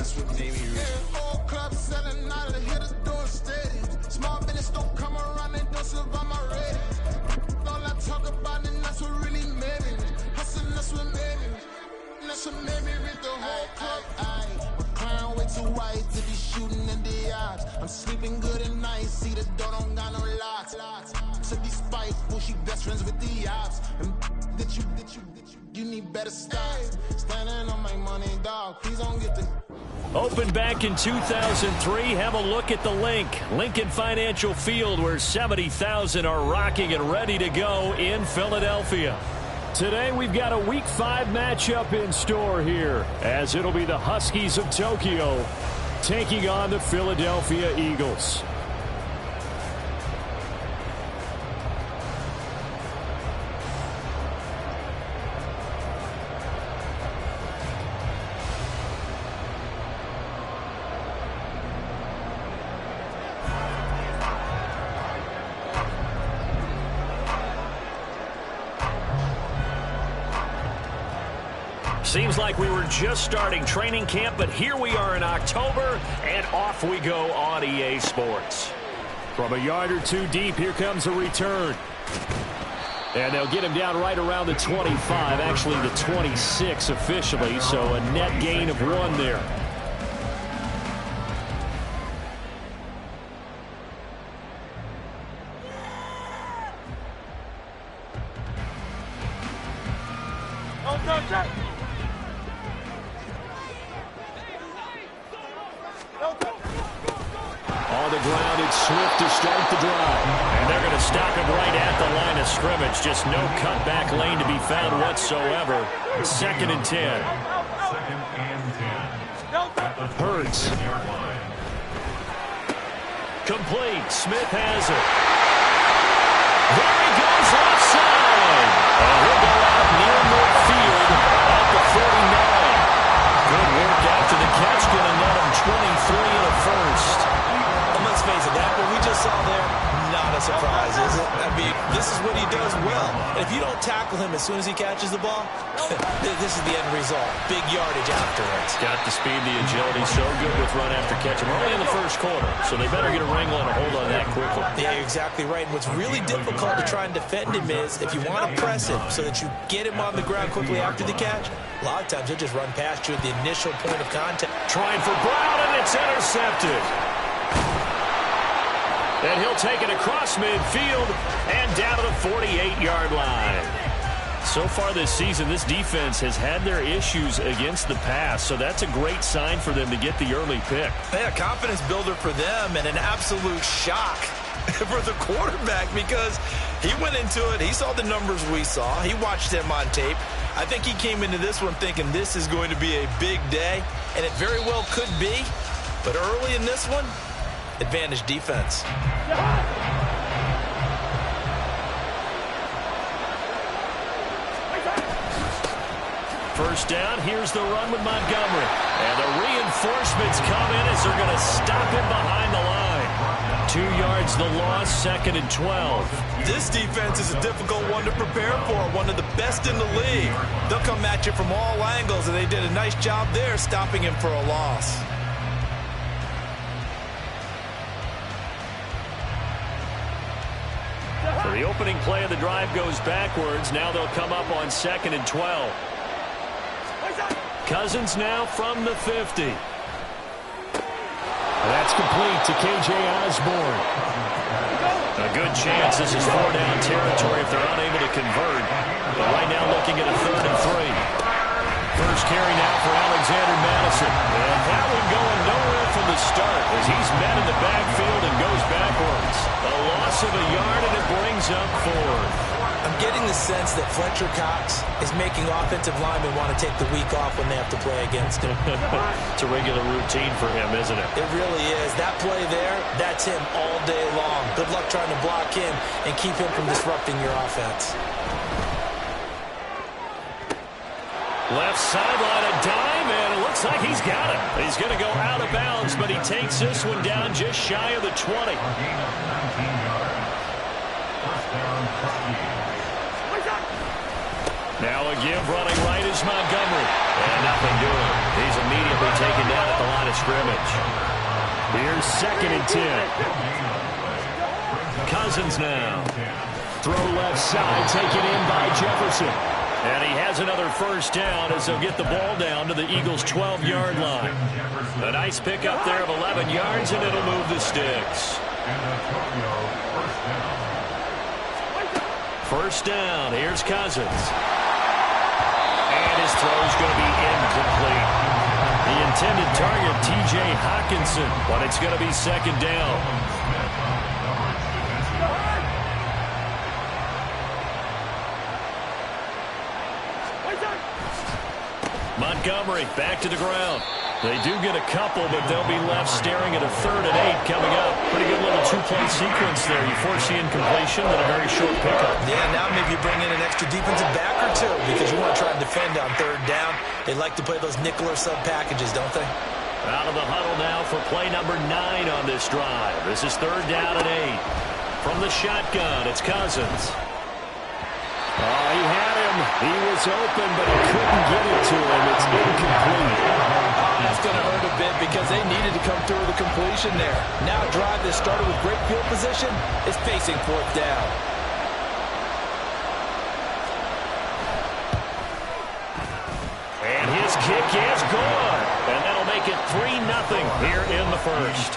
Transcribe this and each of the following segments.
Whole club selling out of hitters doing stadiums. Small business don't come around, they don't survive my rating. All I talk about and that's what really made me. Hustling, that's what made me. That's what made me read the whole club. My crown way too white to be shooting in the odds. I'm sleeping good at night, see the door don't got no locks. To be spiteful, she best friends with the ops. And you need better stocks. Standing on my money, dog. Please don't get the. Opened back in 2003. Have a look at the link. Lincoln Financial Field, where 70,000 are rocking and ready to go in Philadelphia. Today we've got a Week 5 matchup in store here, as it'll be the Huskies of Tokyo taking on the Philadelphia Eagles. Seems like we were just starting training camp, but here we are in October, and off we go on EA Sports. From a yard or two deep, here comes a return. And they'll get him down right around the 25, actually the 26 officially, so a net gain of 1 there. On the ground, it's Swift to start the drive. And they're going to stop him right at the line of scrimmage. Just no cutback lane to be found whatsoever. 2nd and 10. Hurts. Complete. Smith has it. There he goes left side. And he'll go out near midfield at the 49. Good work after the catch. Going to net him 23 and a first. And let's face it, that what we just saw there, not a surprise, is it? I mean, this is what he does well. And if you don't tackle him as soon as he catches the ball, this is the end result. Big yardage afterwards. Got the speed, the agility, so good with run after catch. We're only in the first quarter, so they better get a wrangle and a hold on that quickly. Yeah, you're exactly right. And what's really difficult to try and defend him is if you want to press him so that you get him on the ground quickly after the catch, a lot of times he'll just run past you at the initial point of contact. Trying for Brown, and it's intercepted. And he'll take it across midfield and down to the 48-yard line. So far this season, this defense has had their issues against the pass, so that's a great sign for them to get the early pick. Yeah, confidence builder for them and an absolute shock for the quarterback because he went into it. He saw the numbers we saw. He watched them on tape. I think he came into this one thinking this is going to be a big day, and it very well could be. But early in this one, advantage defense. First down, here's the run with Montgomery. And the reinforcements come in as they're going to stop him behind the line. 2 yards the loss, 2nd and 12. This defense is a difficult one to prepare for, one of the best in the league. They'll come at you from all angles, and they did a nice job there stopping him for a loss. So the opening play of the drive goes backwards. Now they'll come up on 2nd and 12. Cousins now from the 50. That's complete to K.J. Osborne. A good chance this is 4-down territory if they're unable to convert. But right now looking at a 3rd and 3. First carry now for Alexander Madison. And that one going nowhere from the start as he's met in the backfield and goes backwards. A loss of a yard, and it brings up 4th. I'm getting the sense that Fletcher Cox is making offensive linemen want to take the week off when they have to play against him. It's a regular routine for him, isn't it? It really is. That play there, that's him all day long. Good luck trying to block him and keep him from disrupting your offense. Left sideline, a dime, and it looks like he's got it. He's going to go out of bounds, but he takes this one down just shy of the 20. Now a give running right is Montgomery. And nothing doing. He's immediately taken down at the line of scrimmage. Here's 2nd and 10. Cousins now. Throw left side, taken in by Jefferson. And he has another first down as they'll get the ball down to the Eagles' 12-yard line. A nice pickup there of 11 yards, and it'll move the sticks. First down, here's Cousins. And his throw's going to be incomplete. The intended target, T.J. Hockenson, but it's going to be 2nd down. Montgomery back to the ground. They do get a couple, but they'll be left staring at a 3rd and 8 coming up. Pretty good little 2-play sequence there. You force the incompletion, then a very short pickup. Yeah, now maybe you bring in an extra defensive back or two because you want to try and defend on 3rd down. They like to play those nickel or sub packages, don't they? Out of the huddle now for play number 9 on this drive. This is 3rd down and 8. From the shotgun, it's Cousins. Oh, he had him. He was open, but he couldn't get it to him. It's incomplete. That's going to hurt a bit because they needed to come through with a completion there. Now a drive that started with great field position is facing 4th down. And his kick is good. And that'll make it 3-0 here in the first.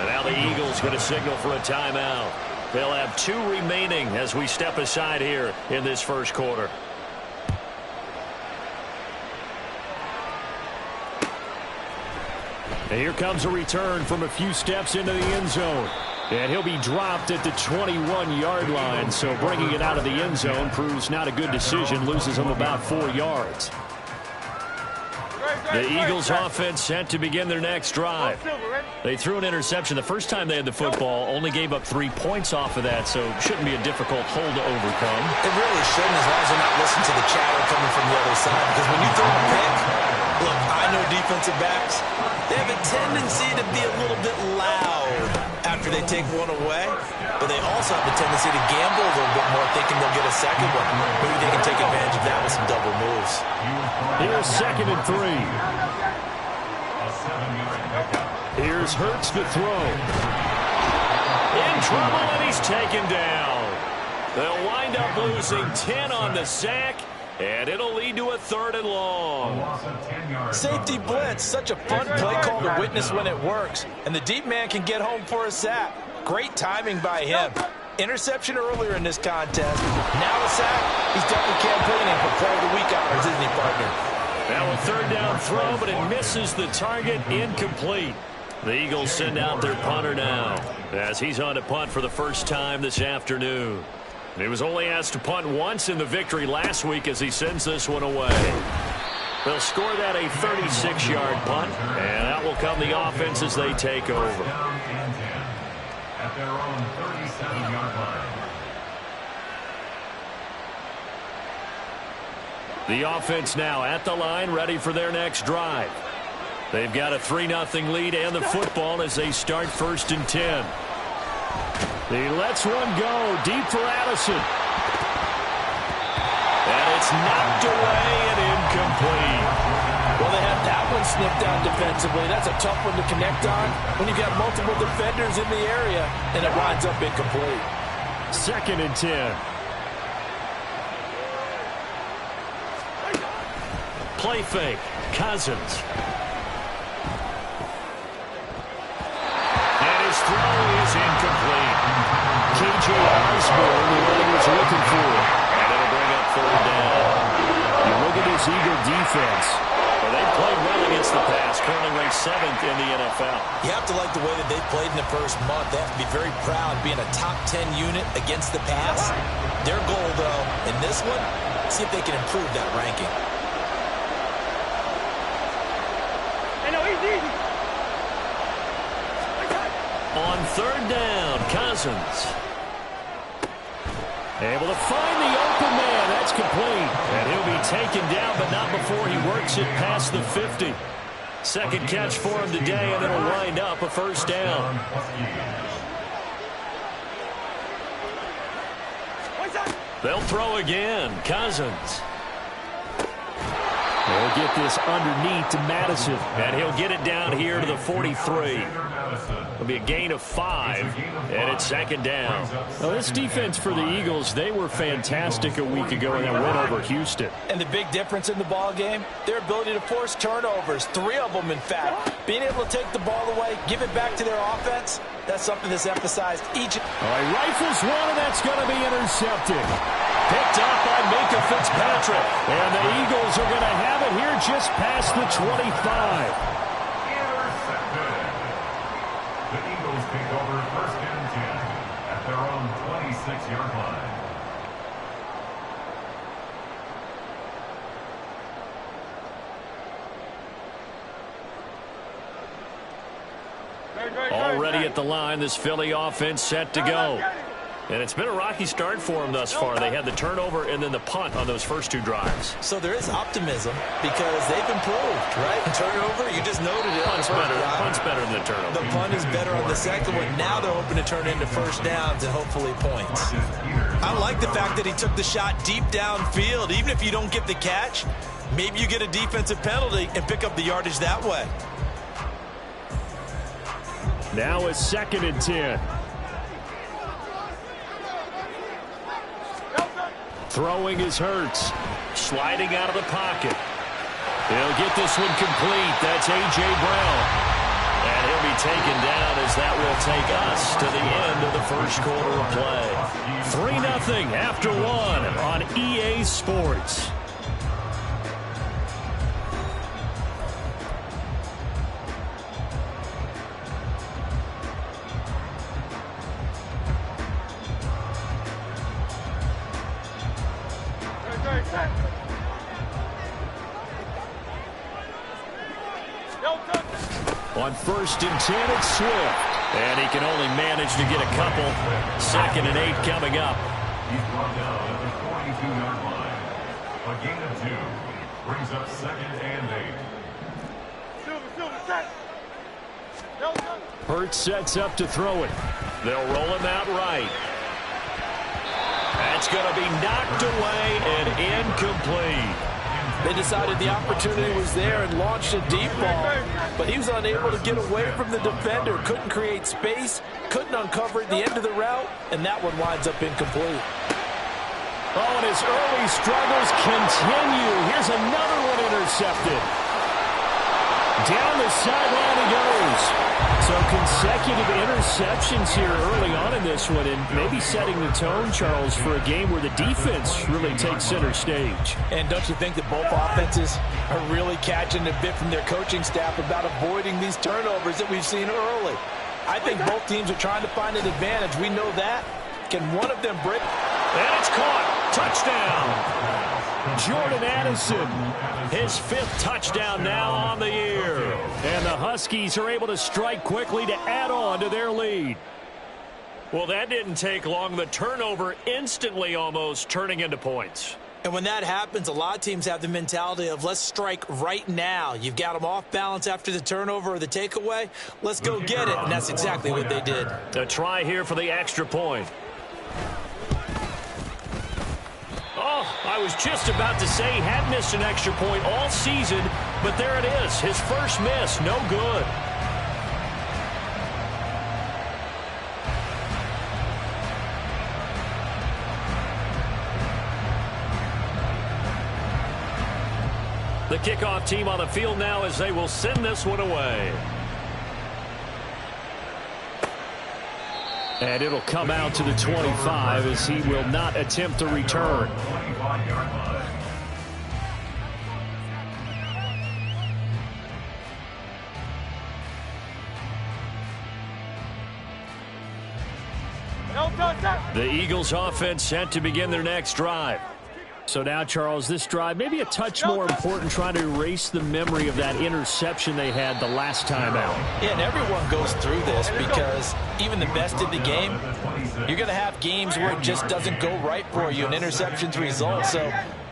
And now the Eagles going to signal for a timeout. They'll have 2 remaining as we step aside here in this first quarter. And here comes a return from a few steps into the end zone. And he'll be dropped at the 21-yard line. So bringing it out of the end zone proves not a good decision. Loses him about 4 yards. The Eagles offense set to begin their next drive. They threw an interception the first time they had the football, only gave up 3 points off of that, so shouldn't be a difficult hole to overcome. It really shouldn't, as long as they're not listening to the chatter coming from the other side, because when you throw a pick, look, I know defensive backs, they have a tendency to be a little bit loud after they take one away, but they also have a tendency to gamble a little bit more, thinking they'll get a second one. Maybe they can take advantage of that with some double moves. Here's 2nd and 3. Here's Hurts to throw. In trouble, and he's taken down. They'll wind up losing 10 on the sack, and it'll lead to a 3rd and long. Safety blitz, such a fun play call to witness when it works. And the deep man can get home for a sack. Great timing by him. Interception earlier in this contest. Now a sack. He's definitely campaigning for play of the week honors, isn't he, partner? Now a 3rd down throw, but it misses the target. Incomplete. The Eagles send out their punter now as he's on to punt for the first time this afternoon. He was only asked to punt once in the victory last week as he sends this one away. They'll score that a 36-yard punt, and out will come the offense as they take over. At their own 37-yard line. The offense now at the line, ready for their next drive. They've got a 3-0 lead and the football as they start 1st and 10. He lets one go deep for Addison. And it's knocked away and incomplete. Well, they have that one snipped out defensively. That's a tough one to connect on when you've got multiple defenders in the area, and it winds up incomplete. 2nd and 10. Play fake. Cousins. And his throw is incomplete. K.J. Osborne, what he was looking for. And it'll bring up 3rd down. You look at this Eagle defense. Well, they played well against the pass, currently ranked 7th in the NFL. You have to like the way that they played in the first month. They have to be very proud being a top 10 unit against the pass. Their goal, though, in this one, see if they can improve that ranking. On 3rd down, Cousins. Able to find the open man. That's complete. And he'll be taken down, but not before he works it past the 50. 2nd catch for him today, and it'll wind up a 1st down. They'll throw again. Cousins. They'll get this underneath to Madison. And he'll get it down here to the 43. It'll be a gain of 5, and it's second down. Well, this defense for the Eagles, they were fantastic a week ago in that win over Houston. And the big difference in the ball game, their ability to force turnovers, 3 of them in fact. Being able to take the ball away, give it back to their offense, that's something that's emphasized each. All right, rifles one, and that's going to be intercepted. Picked up by Minka Fitzpatrick. And the Eagles are going to have it here just past the 25. The Eagles take over first and 10 at their own 26-yard line. Already at the line, this Philly offense set to go. And it's been a rocky start for them thus far. They had the turnover and then the punt on those first 2 drives. So there is optimism because they've improved, right? Turnover, you just noted it. Punt's better than the turnover. The punt is better on the second one. Now they're hoping to turn into first downs and hopefully points. I like the fact that he took the shot deep downfield. Even if you don't get the catch, maybe you get a defensive penalty and pick up the yardage that way. Now it's second and 10. Throwing is Hurts. Sliding out of the pocket. He'll get this one complete. That's A.J. Brown. And he'll be taken down as that will take us to the end of the first quarter of play. 3-0 after 1 on EA Sports. On first and 10, it's Swift. And he can only manage to get a couple. Second and 8 coming up. He's brought down at the 42-yard line. A gain of 2 brings up second and 8. Hurts sets up to throw it. They'll roll him out right. That's going to be knocked away and incomplete. They decided the opportunity was there and launched a deep ball, but he was unable to get away from the defender, couldn't create space, couldn't uncover at the end of the route, and that one winds up incomplete. Oh, and his early struggles continue. Here's another one intercepted. Down the sideline he goes. So consecutive interceptions here early on in this one, and maybe setting the tone, Charles, for a game where the defense really takes center stage. And don't you think that both offenses are really catching a bit from their coaching staff about avoiding these turnovers that we've seen early? I think both teams are trying to find an advantage. We know that. Can one of them break? And it's caught. Touchdown. Jordan Addison, his 5th touchdown now on the year. And the Huskies are able to strike quickly to add on to their lead. Well, that didn't take long. The turnover instantly almost turning into points. And when that happens, a lot of teams have the mentality of let's strike right now. You've got them off balance after the turnover or the takeaway. Let's go get it. And that's exactly what they did. A try here for the extra point. Oh, I was just about to say he had missed an extra point all season, but there it is. His first miss, no good. The kickoff team on the field now as they will send this one away. And it'll come out to the 25 as he will not attempt to return. The Eagles offense set to begin their next drive. So now, Charles, this drive maybe a touch more important, trying to erase the memory of that interception they had the last time out. Yeah, and everyone goes through this because even the best in the game, you're going to have games where it just doesn't go right for you and interceptions result. So,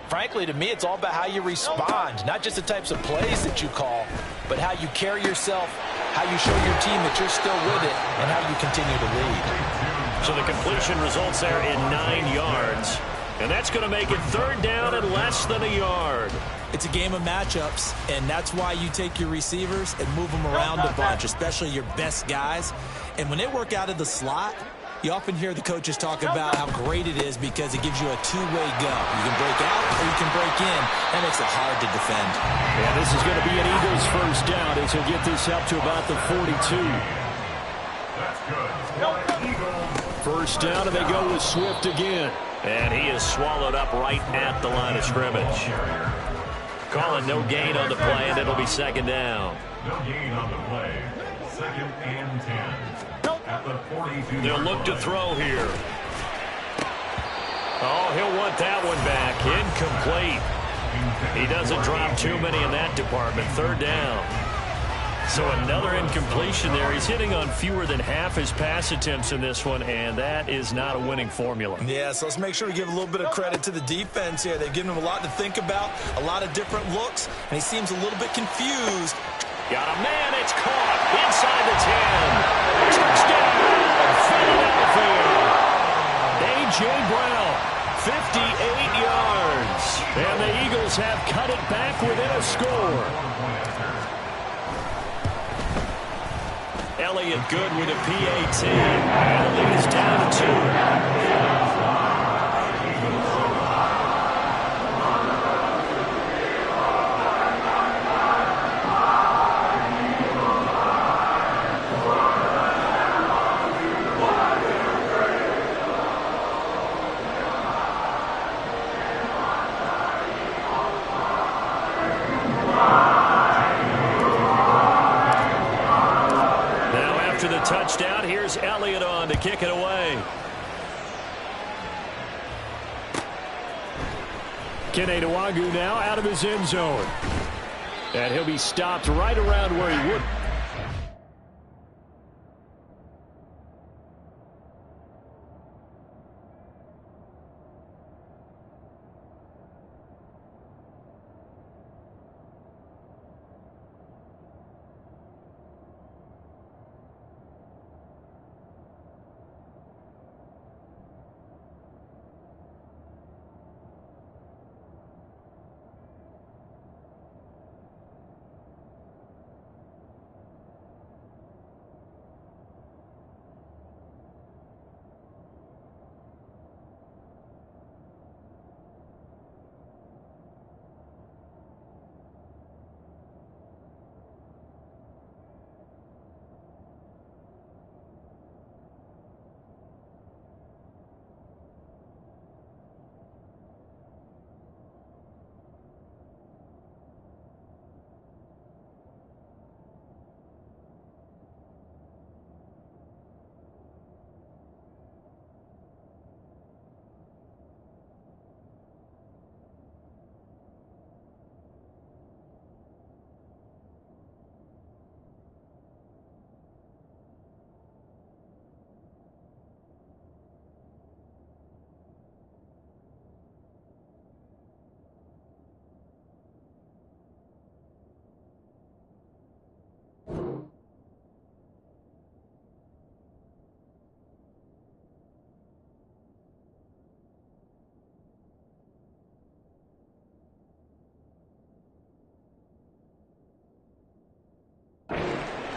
frankly, to me, it's all about how you respond, not just the types of plays that you call, but how you carry yourself, how you show your team that you're still with it, and how you continue to lead. So the completion results there in 9 yards. And that's going to make it 3rd down and less than a yard. It's a game of matchups, and that's why you take your receivers and move them around a bunch, especially your best guys. And when they work out of the slot, you often hear the coaches talk about how great it is because it gives you a two-way go. You can break out or you can break in. That makes it hard to defend. Yeah, this is going to be an Eagles 1st down as he'll get this up to about the 42. That's good. 1st down, and they go with Swift again. And he is swallowed up right at the line of scrimmage. Calling no gain on the play, and it'll be 2nd down. No gain on the play. 2nd and 10. At the 42. They'll look to throw here. Oh, he'll want that one back. Incomplete. He doesn't drop too many in that department. 3rd down. So another incompletion there. He's hitting on fewer than half his pass attempts in this one, and that is not a winning formula. Yeah, so let's make sure we give a little bit of credit to the defense here. They've given him a lot to think about, a lot of different looks, and he seems a little bit confused. Got a man, it's caught inside the 10. Touchdown, Philadelphia. A.J. Brown, 58 yards. And the Eagles have cut it back within a score. Elliott good with a PAT. And the lead is down to 2. Touchdown. Here's Elliott on to kick it away. Kene Nwangwu now out of his end zone. And he'll be stopped right around where he would.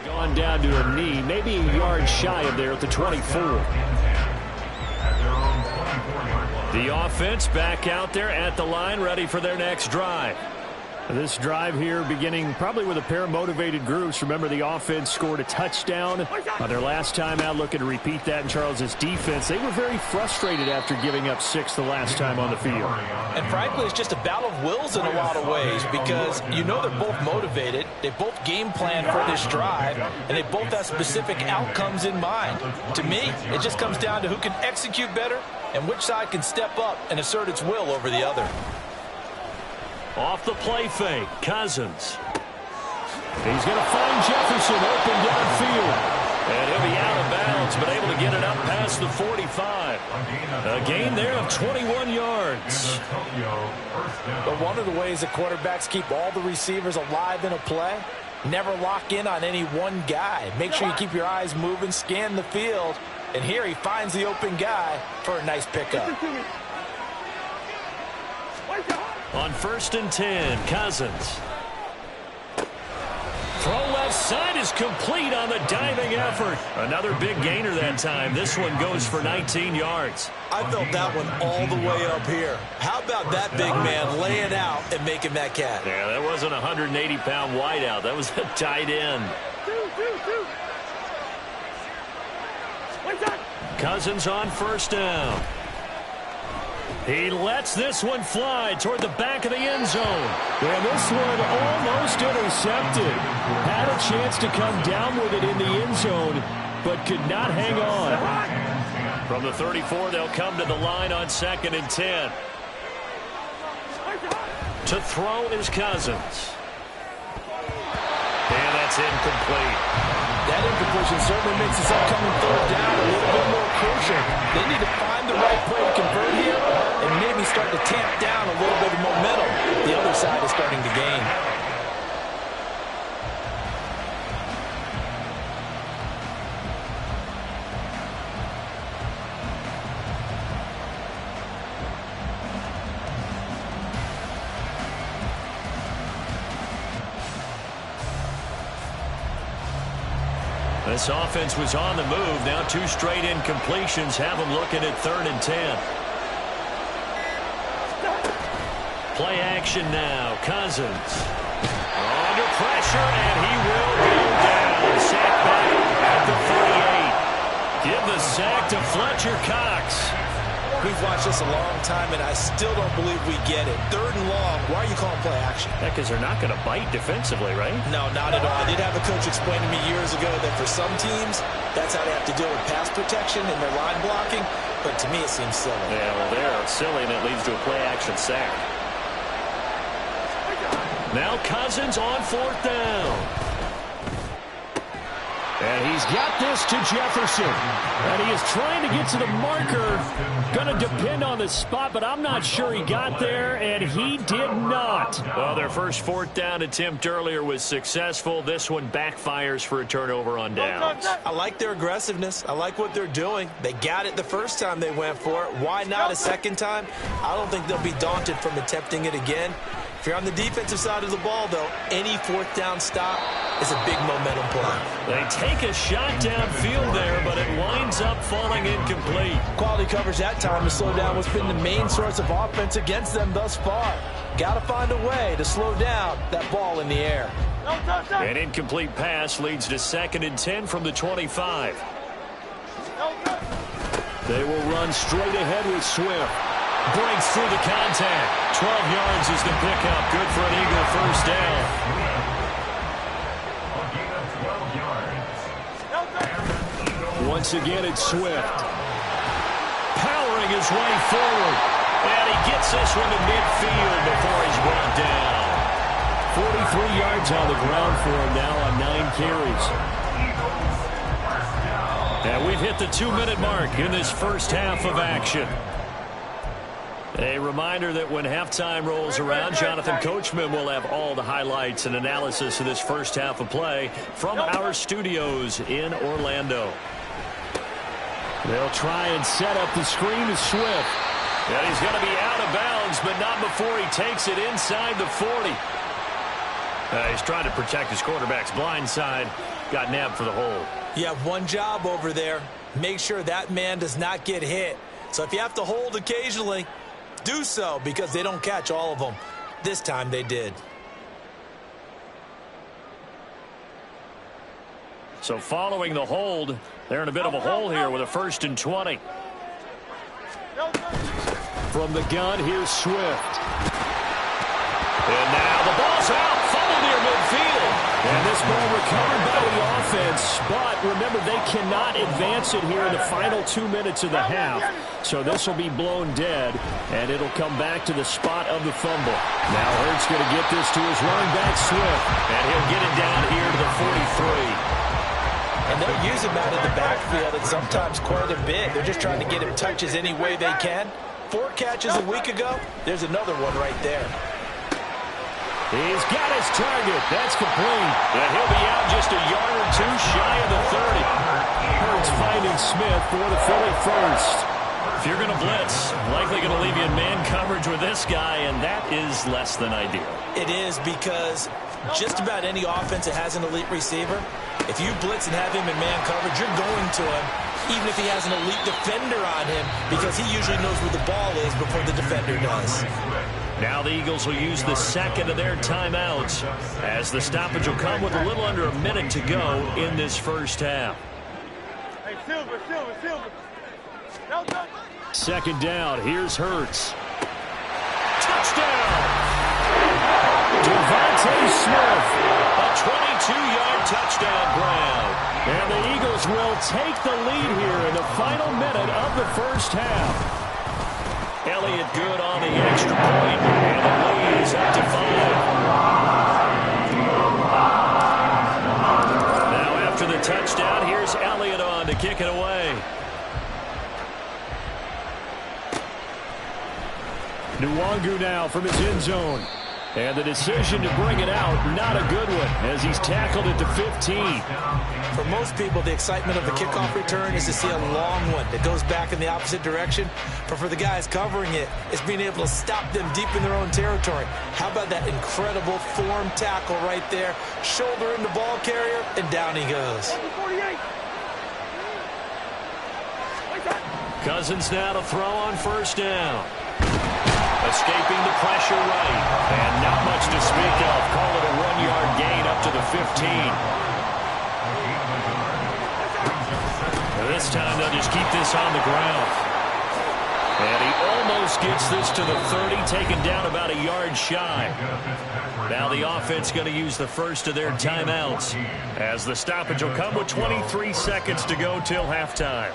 Gone down to a knee, maybe a yard shy of there at the 24. The offense back out there at the line, ready for their next drive. This drive here beginning probably with a pair of motivated groups. Remember, the offense scored a touchdown on their last time out, looking to repeat that in Charles's defense. They were very frustrated after giving up 6 the last time on the field. And frankly, it's just a battle of wills in a lot of ways because you know they're both motivated. They both game plan for this drive, and they both have specific outcomes in mind. To me, it just comes down to who can execute better and which side can step up and assert its will over the other. Off the play fake, Cousins. He's going to find Jefferson open downfield. And he'll be out of bounds, but able to get it up past the 45. A gain there of 21 yards. But one of the ways that quarterbacks keep all the receivers alive in a play, never lock in on any one guy. Make sure you keep your eyes moving, scan the field. And here he finds the open guy for a nice pickup. On 1st and 10, Cousins. Throw left side is complete on the diving effort. Another big gainer that time. This one goes for 19 yards. I felt that one all the way up here. How about that big man laying out and making that catch? Yeah, that wasn't a 180-pound wideout. That was a tight end. Cousins on 1st down. He lets this one fly toward the back of the end zone. And this one almost intercepted. Had a chance to come down with it in the end zone, but could not hang on. From the 34, they'll come to the line on 2nd and 10. To throw is Cousins. And that's incomplete. That incompletion certainly makes this upcoming 3rd down a little bit more crucial. They need to find the right play to convert here and maybe start to tamp down a little bit of momentum. The other side is starting to gain. This offense was on the move. Now 2 straight incompletions have them looking at 3rd and 10. Play action now. Cousins. Under pressure, and he will go down. Sack back at the 38. Give the sack to Fletcher Cox. We've watched this a long time, and I still don't believe we get it. 3rd and long. Why are you calling play action? Yeah, because they're not going to bite defensively, right? No, not at all. I did have a coach explain to me years ago that for some teams, that's how they have to deal with pass protection and their line blocking. But to me, it seems silly. Yeah, well, they're silly, and it leads to a play action sack. Now Cousins on 4th down. And he's got this to Jefferson. And he is trying to get to the marker. Going to depend on the spot, but I'm not sure he got there, and he did not. Well, their first 4th down attempt earlier was successful. This one backfires for a turnover on downs. I like their aggressiveness. I like what they're doing. They got it the first time they went for it. Why not a second time? I don't think they'll be daunted from attempting it again. If you're on the defensive side of the ball, though, any 4th down stop is a big momentum play. They take a shot downfield there, but it winds up falling incomplete. Quality coverage that time to slow down what's been the main source of offense against them thus far. Got to find a way to slow down that ball in the air. An incomplete pass leads to 2nd and 10 from the 25. They will run straight ahead with Swift. Breaks through the contact. 12 yards is the pickup. Good for an Eagle 1st down. Once again, it's Swift. Powering his way forward. And he gets this one to midfield before he's brought down. 43 yards on the ground for him now on 9 carries. And we've hit the 2-minute mark in this first half of action. A reminder that when halftime rolls around, Jonathan Coachman will have all the highlights and analysis of this first half of play from our studios in Orlando. They'll try and set up the screen to Swift. And he's going to be out of bounds, but not before he takes it inside the 40. He's trying to protect his quarterback's blind side. Got nabbed for the hold. You have one job over there. Make sure that man does not get hit. So if you have to hold occasionally, do so, because they don't catch all of them. This time they did. So following the hold, they're in a bit of a hole here with a 1st and 20. From the gun, here's Swift. And now the ball's out. Fumble near midfield. And this ball recovered by the offense. But remember, they cannot advance it here in the final 2 minutes of the half. So this will be blown dead, and it'll come back to the spot of the fumble. Now Hurts going to get this to his running back, Swift. And he'll get it down here to the 43. And they'll use him out of the backfield and sometimes quite a bit. They're just trying to get him touches any way they can. 4 catches a week ago. There's another one right there. He's got his target. That's complete. And he'll be out just a yard or 2 shy of the 30. Hurts finding Smith for the 41st. If you're going to blitz, likely going to leave you in man coverage with this guy, and that is less than ideal. It is, because just about any offense that has an elite receiver, if you blitz and have him in man coverage, you're going to him, even if he has an elite defender on him, because he usually knows where the ball is before the defender does. Now the Eagles will use the second of their timeouts, as the stoppage will come with a little under a minute to go in this first half. Hey, Silver. Second down. Here's Hurts. Touchdown! Devontae Smith. A 22-yard touchdown grab. And the Eagles will take the lead here in the final minute of the first half. Elliott good on the extra point, and the lead is up to 5. Now after the touchdown, here's Elliott on to kick it away. Nwangu now from his end zone. And the decision to bring it out, not a good one, as he's tackled at the 15. For most people, the excitement of the kickoff return is to see a long one that goes back in the opposite direction. But for the guys covering it, it's being able to stop them deep in their own territory. How about that incredible form tackle right there? Shoulder in the ball carrier, and down he goes. Cousins now to throw on first down. Escaping the pressure right. And not much to speak of. Call it a 1-yard gain up to the 15. This time they'll just keep this on the ground. And he almost gets this to the 30, taken down about a yard shy. Now the offense going to use the first of their timeouts, as the stoppage will come with 23 seconds to go till halftime.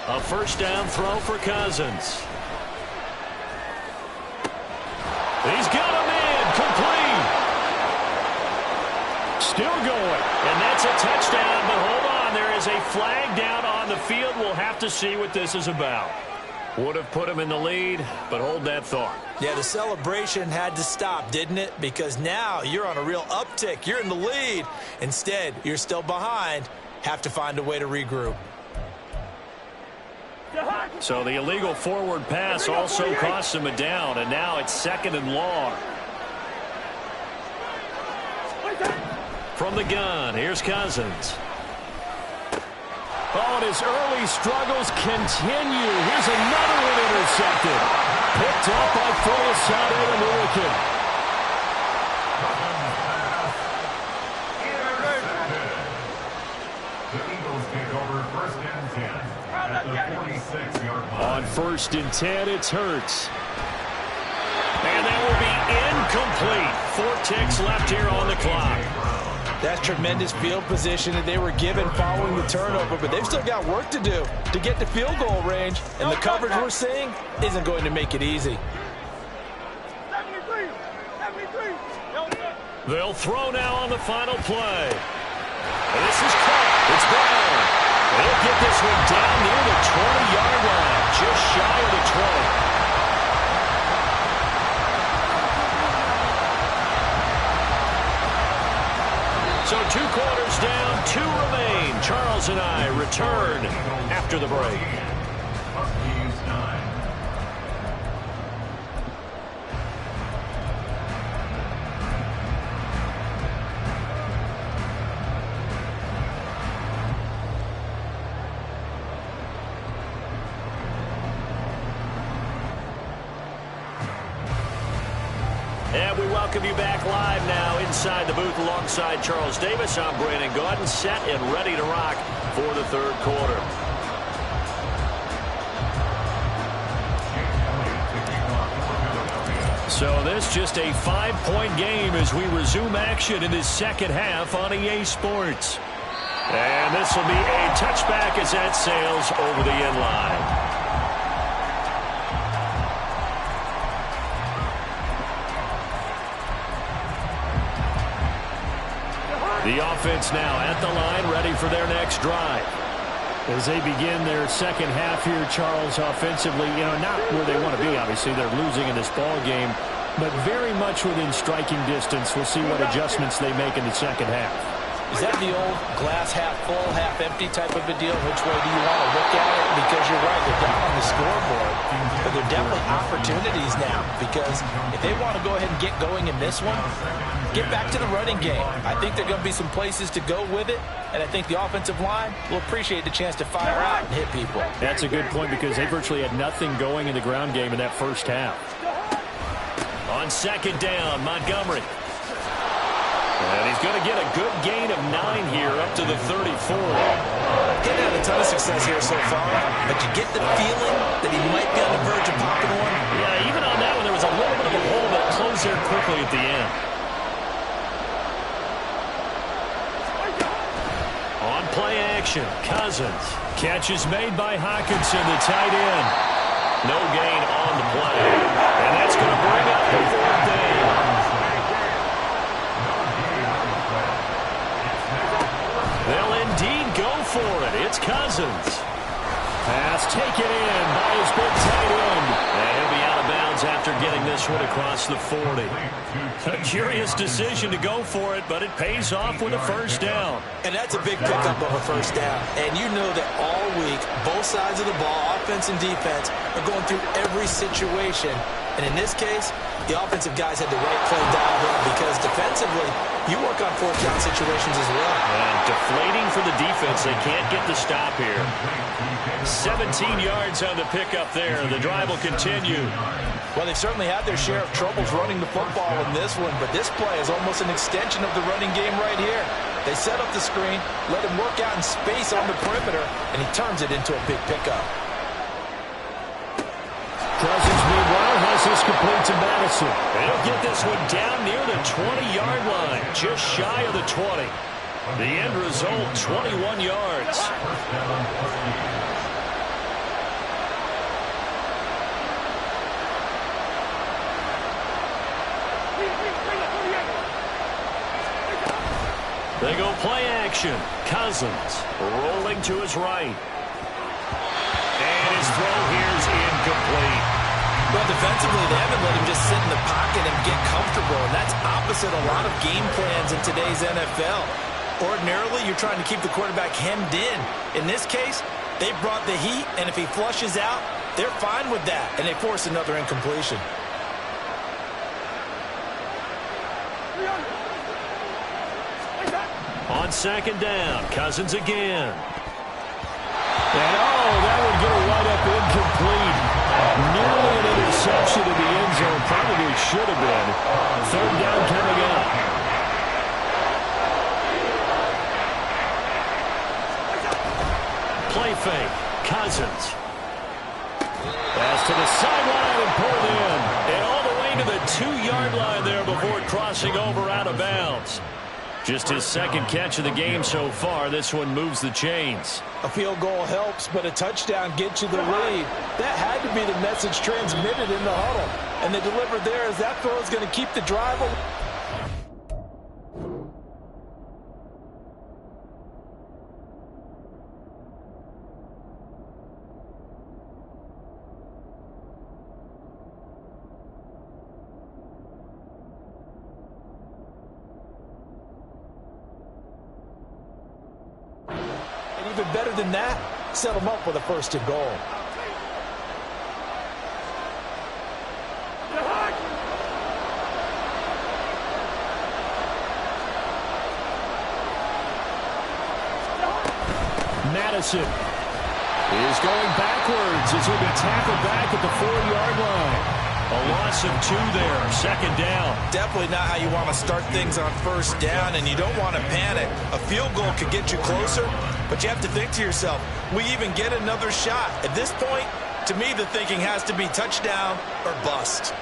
A first down throw for Cousins. He's got a man complete. Still going. And that's a touchdown, but hold on. There is a flag down on the field. We'll have to see what this is about. Would have put him in the lead, but hold that thought. Yeah, the celebration had to stop, didn't it? Because now you're on a real uptick. You're in the lead. Instead, you're still behind. Have to find a way to regroup. So the illegal forward pass also costs him a down, and now it's second and long. From the gun, here's Cousins. Oh, and his early struggles continue. Here's another one intercepted. Picked up by Folisade, the American. The Eagles take over first and 10 at the 46-yard line. On first and 10, it's Hurts. And that will be incomplete. 4 ticks left here on the clock. That's tremendous field position that they were given following the turnover, but they've still got work to do to get to field goal range, and the coverage we're seeing isn't going to make it easy. They'll throw now on the final play. And this is caught. It's Brown. They'll get this one down near the 20-yard line, just shy of the 20. So 2 quarters down, 2 remain. Charles and I return after the break. Buccaneers 9. And we welcome you back live now inside the booth alongside Charles Davis. I'm Brandon Gaudin, set and ready to rock for the third quarter. So this just a 5-point game as we resume action in this second half on EA Sports. And this will be a touchback as that sails over the end line. The offense now at the line, ready for their next drive. As they begin their second half here, Charles, offensively, not where they want to be, obviously. They're losing in this ball game, but very much within striking distance. We'll see what adjustments they make in the second half. Is that the old glass half full, half empty type of a deal? Which way do you want to look at it? Because you're right, they're down on the scoreboard, but they're definitely opportunities now, because if they want to go ahead and get going in this one, get back to the running game. I think there are going to be some places to go with it, and I think the offensive line will appreciate the chance to fire out and hit people. That's a good point, because they virtually had nothing going in the ground game in that first half. On second down, Montgomery. And he's going to get a good gain of 9 here up to the 34. He's had a ton of success here so far, but you get the feeling that he might be on the verge of popping one. Yeah, even on that one, there was a little bit of a hole that closed there quickly at the end. On play action, Cousins. Catch is made by Hockenson, the tight end. No gain on the play. And that's going to bring up the 4th down. They'll indeed go for it. It's Cousins. Pass taken in by his big tight end. And he'll be out of bounds after getting this one across the 40. A curious decision to go for it, but it pays off with a first down. And that's a big pickup of a first down. And you know that all week, both sides of the ball, offense and defense, are going through every situation. And in this case, the offensive guys had the right play dialed up, because defensively, you work on 4th-down situations as well. And deflating for the defense. They can't get the stop here. 17 yards on the pickup there. The drive will continue. Well, they've certainly had their share of troubles running the football in this one, but this play is almost an extension of the running game right here. They set up the screen, let him work out in space on the perimeter, and he turns it into a big pickup. Cousins, meanwhile, has this complete to Madison. They'll get this one down near the 20-yard line, just shy of the 20. The end result, 21 yards. They go play action. Cousins rolling to his right. And his throw here is incomplete. Well, defensively, they haven't let him just sit in the pocket and get comfortable, and that's opposite a lot of game plans in today's NFL. Ordinarily, you're trying to keep the quarterback hemmed in. In this case, they brought the heat, and if he flushes out, they're fine with that, and they force another incompletion. On second down, Cousins again. And that would get a right up incomplete. Nearly an interception in the end zone. Probably should have been. 3rd down coming up. Play fake. Cousins. Pass to the sideline and pulled in. And all the way to the 2-yard line there before crossing over out of bounds. Just his second catch of the game so far. This one moves the chains. A field goal helps, but a touchdown gets you the lead. That had to be the message transmitted in the huddle. And they delivered there, as that throw is going to keep the drive alive. Even better than that, set them up with a 1st and goal. Madison is going backwards as he'll be tackled back at the 4-yard line. A loss of 2 there, 2nd down. Definitely not how you want to start things on 1st down, and you don't want to panic. A field goal could get you closer, but you have to think to yourself, we even get another shot. At this point, to me, the thinking has to be touchdown or bust.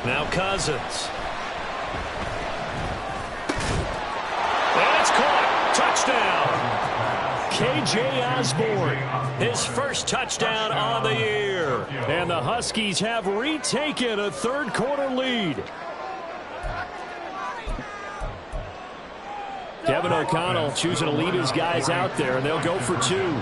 Now Cousins. And it's caught. Touchdown. K.J. Osborne, his first touchdown on the year. And the Huskies have retaken a 3rd-quarter lead. Kevin O'Connell choosing to lead his guys out there, and they'll go for 2.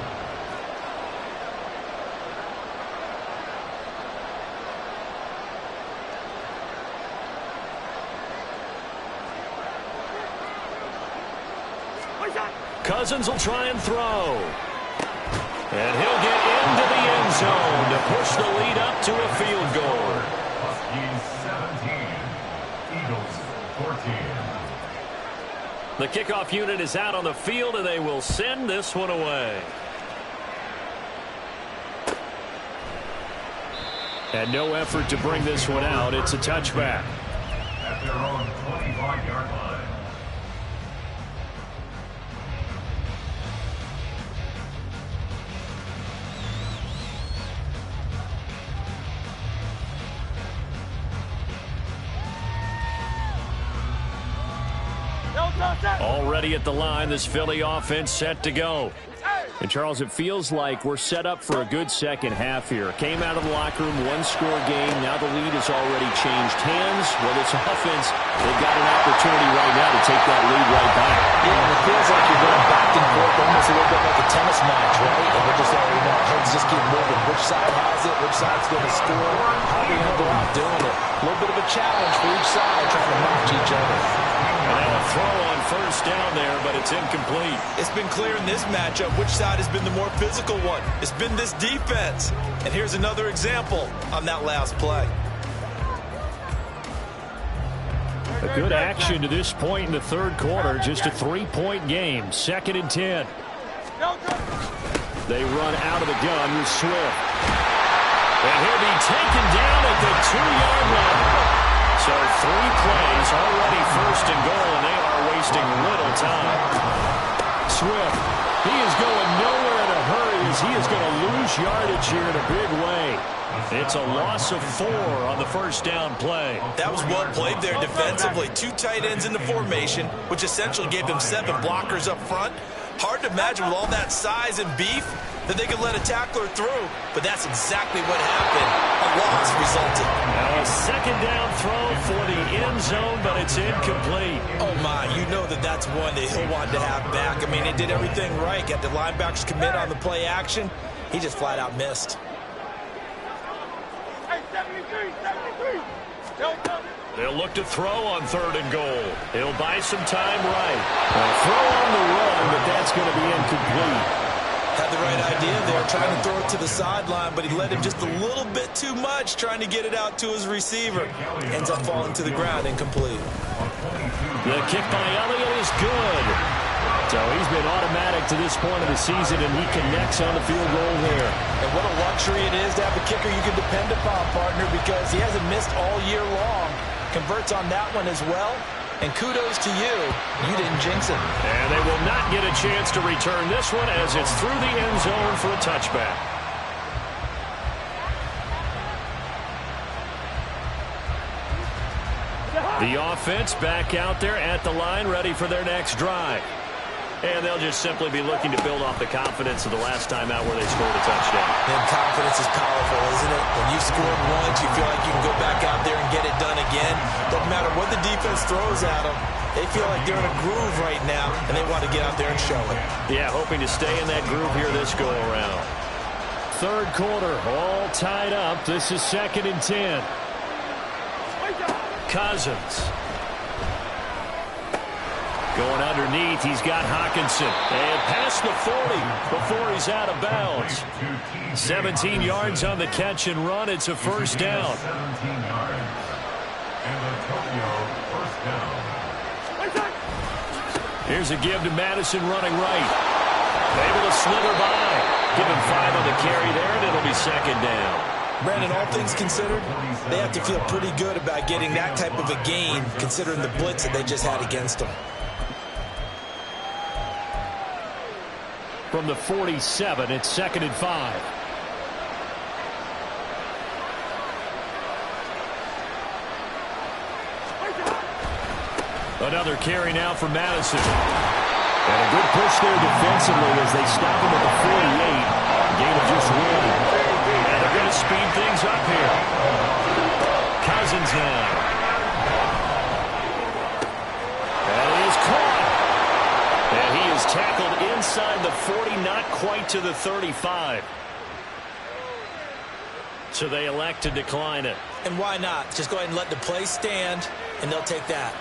Cousins will try and throw. And he'll get into the end zone to push the lead up to a field goal. Huskies 17, Eagles 14. The kickoff unit is out on the field, and they will send this one away. And no effort to bring this one out. It's a touchback. At their own 25-yard line. Already at the line, this Philly offense set to go. And, Charles, it feels like we're set up for a good second half here. Came out of the locker room, one-score game. Now the lead has already changed hands. Whether it's offense, they've got an opportunity right now to take that lead right back. Yeah, it feels like you're going back and forth, almost a little bit like a tennis match, right? And we're just already know heads just keep moving. Which side has it? Which side's going to score? How are we going to go out doing it? A little bit of a challenge for each side, trying to match each other. And a throw on first down there, but it's incomplete. It's been clear in this matchup which side has been the more physical one. It's been this defense. And here's another example on that last play. A good action to this point in the third quarter. Just a 3-point game. 2nd and 10. They run out of the gun with Swift. And he'll be taken down at the 2-yard line. So 3 plays, already 1st and goal, and they are wasting little time. Swift, he is going nowhere in a hurry as he is going to lose yardage here in a big way. It's a loss of 4 on the first down play. That was well played there defensively. 2 tight ends in the formation, which essentially gave them 7 blockers up front. Hard to imagine with all that size and beef that they could let a tackler through, but that's exactly what happened. A loss resulted. Now a 2nd down throw for the end zone, but it's incomplete. Oh my, you know that's one that he'll want to have back. I mean, he did everything right. Got the linebackers commit on the play action. He just flat out missed. Hey, 73. They'll look to throw on 3rd and goal. He'll buy some time right. A throw on the run, but that's going to be incomplete. Had the right idea there, trying to throw it to the sideline, but he let him just a little bit too much, trying to get it out to his receiver. Ends up falling to the ground, incomplete. The kick by Elliott is good. So he's been automatic to this point of the season, and he connects on the field goal there. And what a luxury it is to have a kicker you can depend upon, partner, because he hasn't missed all year long. Converts on that one as well. And kudos to you. You didn't jinx him. And they will not get a chance to return this one as it's through the end zone for a touchback. The offense back out there at the line, ready for their next drive. And they'll just simply be looking to build off the confidence of the last time out where they scored a touchdown. And confidence is powerful, isn't it? When you've scored once, you feel like you can go back out there and get it done again. Doesn't matter what the defense throws at them. They feel like they're in a groove right now, and they want to get out there and show it. Yeah, hoping to stay in that groove here this go-around. Third quarter, all tied up. This is 2nd and 10. Cousins. Going underneath, he's got Hawkinson. And past the 40 before he's out of bounds. 17 yards on the catch and run. It's a first down. 17 yards. And the Tokyo first down. Here's a give to Madison running right. Able to slither by. Give him 5 on the carry there, and it'll be 2nd down. Brandon, all things considered, they have to feel pretty good about getting that type of a gain, considering the blitz that they just had against them. From the 47, it's 2nd and 5. Another carry now for Madison. And a good push there defensively as they stop him at the 48. Game of just one. And they're going to speed things up here. Cousins now. And he is caught. inside the 40, not quite to the 35. So they elect to decline it. And why not? Just go ahead and let the play stand, and they'll take that.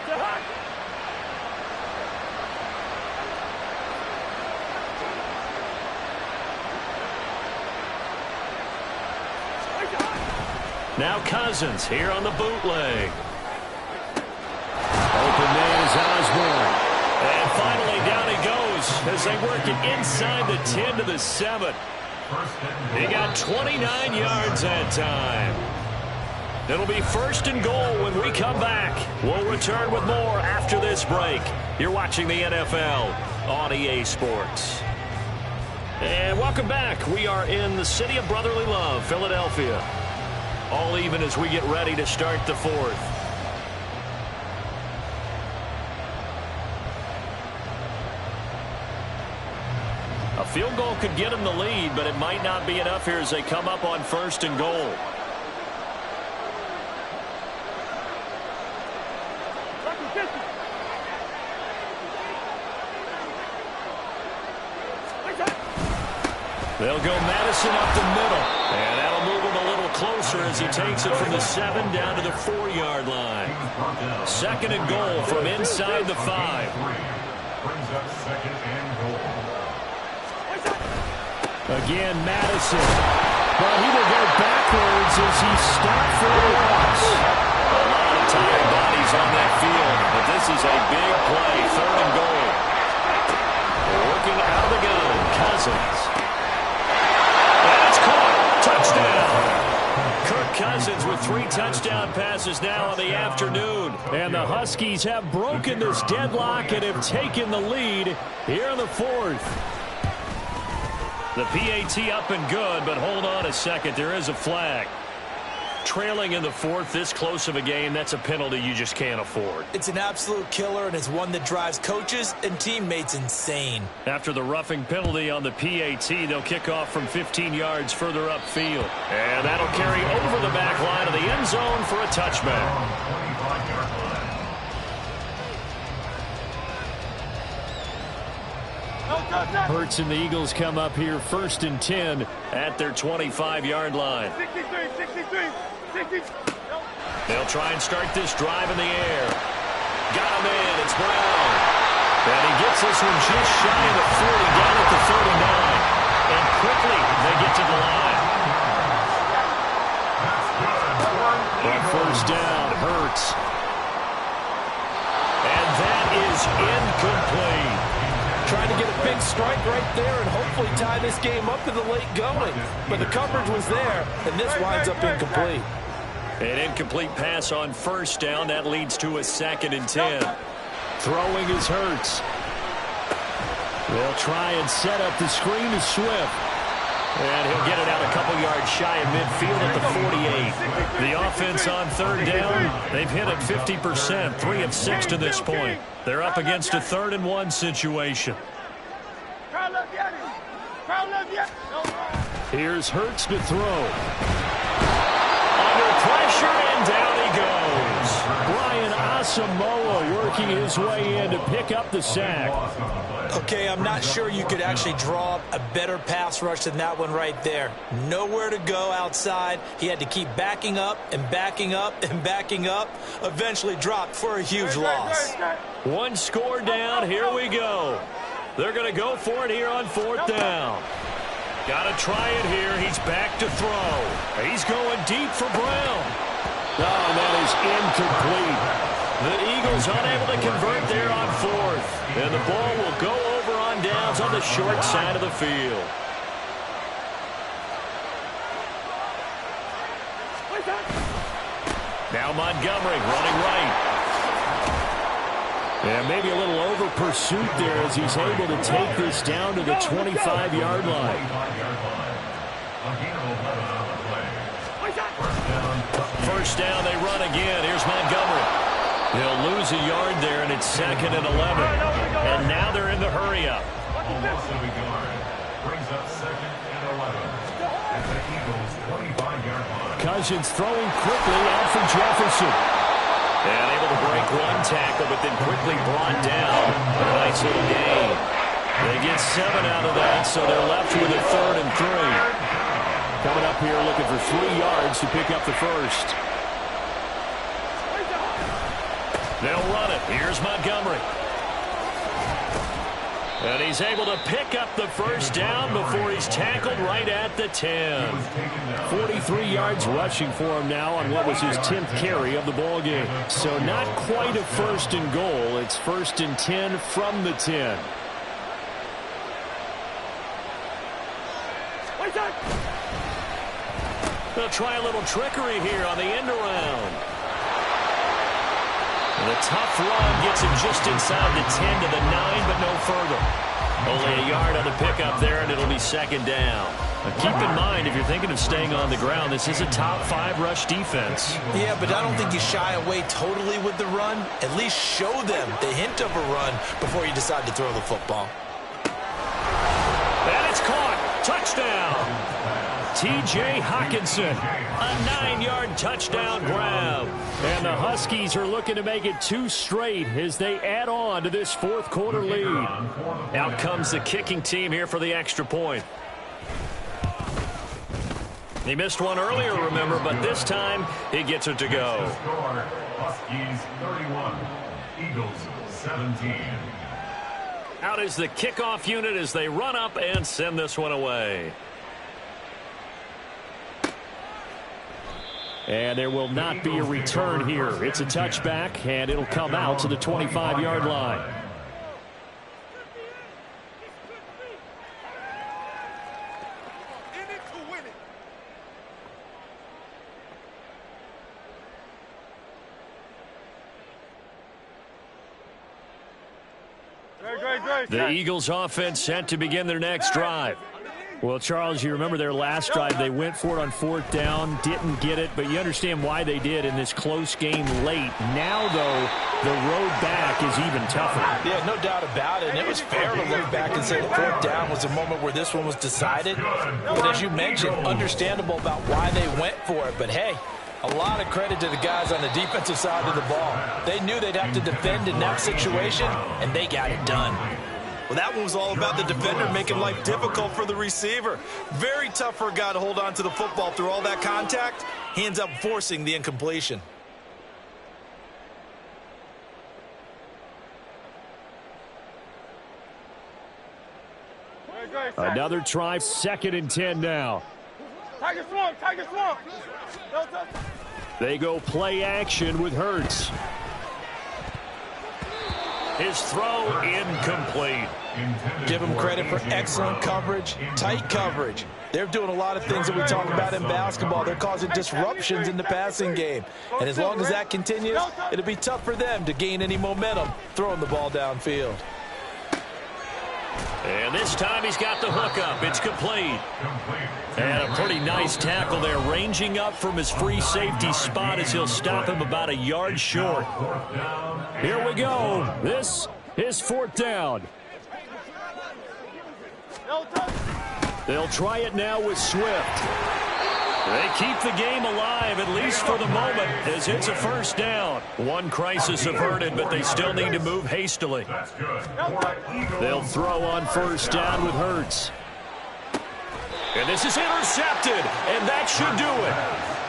Now Cousins here on the bootleg. Open man is Osborne. And finally down he goes as they work it inside the 10 to the 7. He got 29 yards that time. It'll be first and goal when we come back. We'll return with more after this break. You're watching the NFL on EA Sports. And welcome back. We are in the city of brotherly love, Philadelphia. All even as we get ready to start the fourth. A field goal could get them the lead, but it might not be enough here as they come up on first and goal. They'll go Madison up the middle. And that'll move him a little closer as he takes it from the 7 down to the 4-yard line. Second and goal from inside the 5. Brings up second and goal. Again, Madison. But he will go backwards as he stopped for a loss. A lot of tired bodies on that field, but this is a big play. Third and goal. Working out of the gun, Cousins. And it's caught. Touchdown. Kirk Cousins with 3 touchdown passes now in the afternoon. And the Huskies have broken this deadlock and have taken the lead here in the fourth. The PAT up and good, but hold on a second. There is a flag. Trailing in the fourth, this close of a game, that's a penalty you just can't afford. It's an absolute killer, and it's one that drives coaches and teammates insane. After the roughing penalty on the PAT, they'll kick off from 15 yards further upfield. And that'll carry over the back line of the end zone for a touchback. Hurts and the Eagles come up here first and 10 at their 25-yard line. 63. They'll try and start this drive in the air. Got him in. It's Brown. And he gets this one just shy of the 40 down at the 39. And quickly they get to the line. But first down, Hurts. And that is incomplete. Trying to get a big strike right there and hopefully tie this game up in the late going. But the coverage was there, and this winds up incomplete. An incomplete pass on first down. That leads to a 2nd and 10. Throwing is Hurts. They'll try and set up the screen to Swift. And he'll get it out a couple yards shy of midfield at the 48. The offense on third down, they've hit it 50%, 3 of 6 to this point. They're up against a 3rd and 1 situation. Here's Hurts to throw. Under pressure, and down he goes. Brian Asamoah working his way in to pick up the sack. Okay, I'm not sure you could actually draw up a better pass rush than that one right there. Nowhere to go outside. He had to keep backing up and backing up and backing up. Eventually dropped for a huge loss. 1 score down. Here we go. They're going to go for it here on 4th down. Got to try it here. He's back to throw. He's going deep for Brown. Oh, that is incomplete. The Eagles unable to convert there on 4th. And the ball will go over on downs on the short side of the field. Now Montgomery running right. And maybe a little over pursuit there as he's able to take this down to the 25-yard line. First down, they run again. Here's Montgomery. He'll lose a yard there, and it's 2nd and 11. And now they're in the hurry-up. Brings up 2nd and 11 at the Eagles' 25-yard line. Cousins throwing quickly out for Jefferson. And able to break one tackle, but then quickly brought down. A nice little gain. They get 7 out of that, so they're left with a 3rd and 3. Coming up here looking for 3 yards to pick up the first. They'll run it. Here's Montgomery. And he's able to pick up the first down before he's tackled right at the 10. 43 yards rushing for him now on what was his 10th carry of the ball game. So not quite a 1st and goal. It's 1st and 10 from the 10. They'll try a little trickery here on the end around. And the tough run gets him just inside the 10 to the 9, but no further. Only a yard on the pickup there, and it'll be 2nd down. Now keep in mind, if you're thinking of staying on the ground, this is a top 5 rush defense. Yeah, but I don't think you shy away totally with the run. At least show them the hint of a run before you decide to throw the football. And it's caught. Touchdown. T.J. Hockenson, a 9-yard touchdown grab. And the Huskies are looking to make it 2 straight as they add on to this 4th quarter lead. Out comes the kicking team here for the extra point. He missed one earlier, remember, but this time he gets it to go. Huskies 31, Eagles 17. Out is the kickoff unit as they run up and send this one away. And there will not be a return here. It's a touchback, and it'll come out to the 25-yard line. The Eagles offense set to begin their next drive. Well, Charles, you remember their last drive. They went for it on 4th down, didn't get it, but you understand why they did in this close game late. Now, though, the road back is even tougher. Yeah, no doubt about it. And it was fair to look back and say the 4th down was the moment where this one was decided. But as you mentioned, understandable about why they went for it. But, hey, a lot of credit to the guys on the defensive side of the ball. They knew they'd have to defend in that situation, and they got it done. Well, that one was all about the defender making life difficult for the receiver. Very tough for a guy to hold on to the football through all that contact. He ends up forcing the incompletion. Another try, 2nd and 10 now. Tiger swamp, Tiger swamp. They go play action with Hurts. His throw incomplete. Give him credit for excellent coverage, tight coverage. They're doing a lot of things that we talk about in basketball. They're causing disruptions in the passing game. And as long as that continues, it'll be tough for them to gain any momentum throwing the ball downfield. And this time he's got the hook up. It's complete. And a pretty nice tackle there, ranging up from his free safety spot as he'll stop him about a yard short. Here we go. This is 4th down. They'll try it now with Swift. They keep the game alive, at least for the moment, as it's a 1st down. One crisis averted, but they still need to move hastily. They'll throw on 1st down with Hurts. And this is intercepted, and that should do it.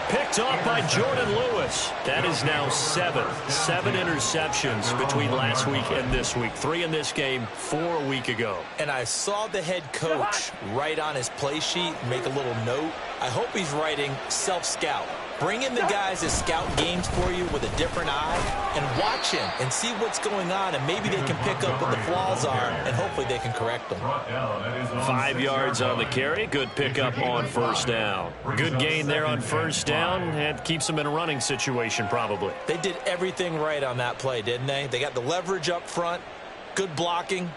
Picked off by Jordan Lewis. That is now 7 interceptions between last week and this week. 3 in this game, 4 a week ago. And I saw the head coach write on his play sheet, make a little note. I hope he's writing self-scout. Bring in the guys that scout games for you with a different eye and watch him and see what's going on, and maybe they can pick up what the flaws are, and hopefully they can correct them. 5 yards on the carry. Good pickup on 1st down. Good gain there on 1st down, and keeps them in a running situation probably. They did everything right on that play, didn't they? They got the leverage up front, good blocking,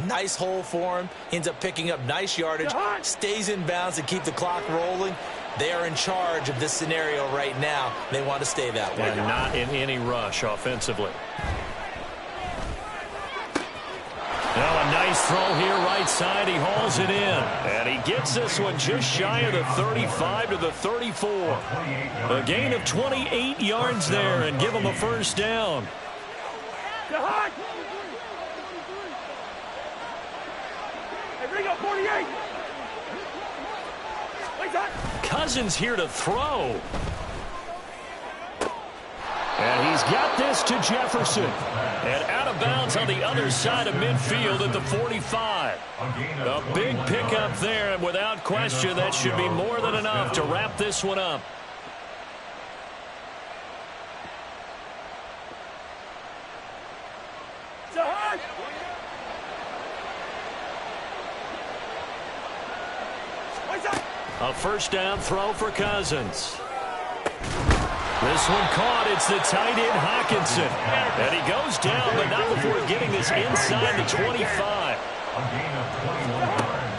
nice hole for him. He ends up picking up nice yardage, stays in bounds to keep the clock rolling. They are in charge of this scenario right now. They want to stay that way. And not in any rush offensively. Now a nice throw here right side. He hauls it in. And he gets this one just shy of the 35 to the 34. A gain of 28 yards there and give him a 1st down. Hey, Ringo, 48. Cousins here to throw. And he's got this to Jefferson. And out of bounds on the other side of midfield at the 45. A big pickup there, and without question, that should be more than enough to wrap this one up. A first down throw for Cousins. This one caught. It's the tight end, Hockenson. And he goes down, but not before getting this inside the 25.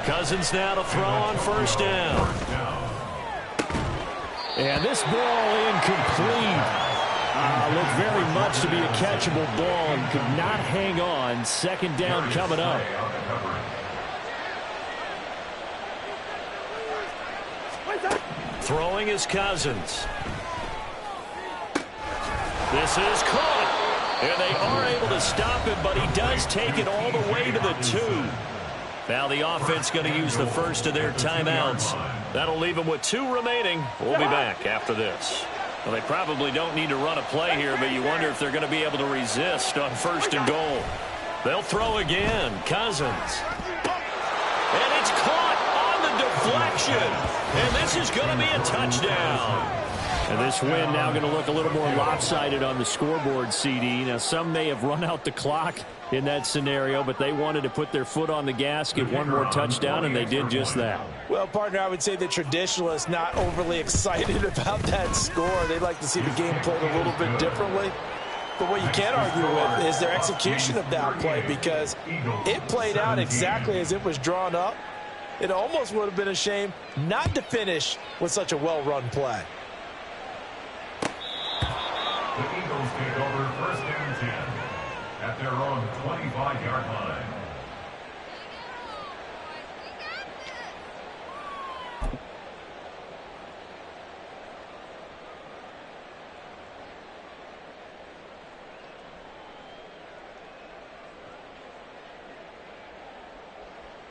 Cousins now to throw on first down. And this ball incomplete. Looked very much to be a catchable ball and could not hang on. Second down coming up. Throwing is Cousins. This is caught. And they are able to stop him, but he does take it all the way to the 2. Now the offense going to use the first of their timeouts. That'll leave them with 2 remaining. We'll be back after this. Well, they probably don't need to run a play here, but you wonder if they're going to be able to resist on first and goal. They'll throw again. Cousins. And it's caught on the deflection. And this is going to be a touchdown. And this win now going to look a little more lopsided on the scoreboard, CD. Now, some may have run out the clock in that scenario, but they wanted to put their foot on the gas, get one more touchdown, and they did just that. Well, partner, I would say the traditionalists not overly excited about that score. They'd like to see the game played a little bit differently. But what you can't argue with is their execution of that play, because it played out exactly as it was drawn up. It almost would have been a shame not to finish with such a well-run play. The Eagles take over first and 10 at their own 25-yard line.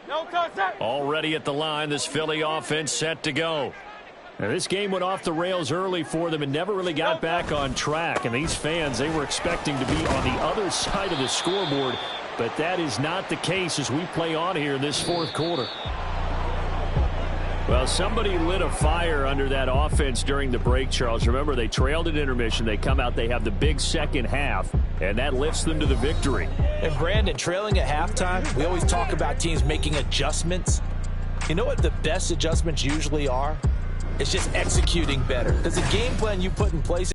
No contact. Already at the line, this Philly offense set to go. Now, this game went off the rails early for them and never really got back on track. And these fans, they were expecting to be on the other side of the scoreboard. But that is not the case as we play on here in this fourth quarter. Well, somebody lit a fire under that offense during the break, Charles. Remember, they trailed at intermission. They come out, they have the big second half, and that lifts them to the victory. And, Brandon, trailing at halftime, we always talk about teams making adjustments. You know what the best adjustments usually are? It's just executing better. Because the game plan you put in place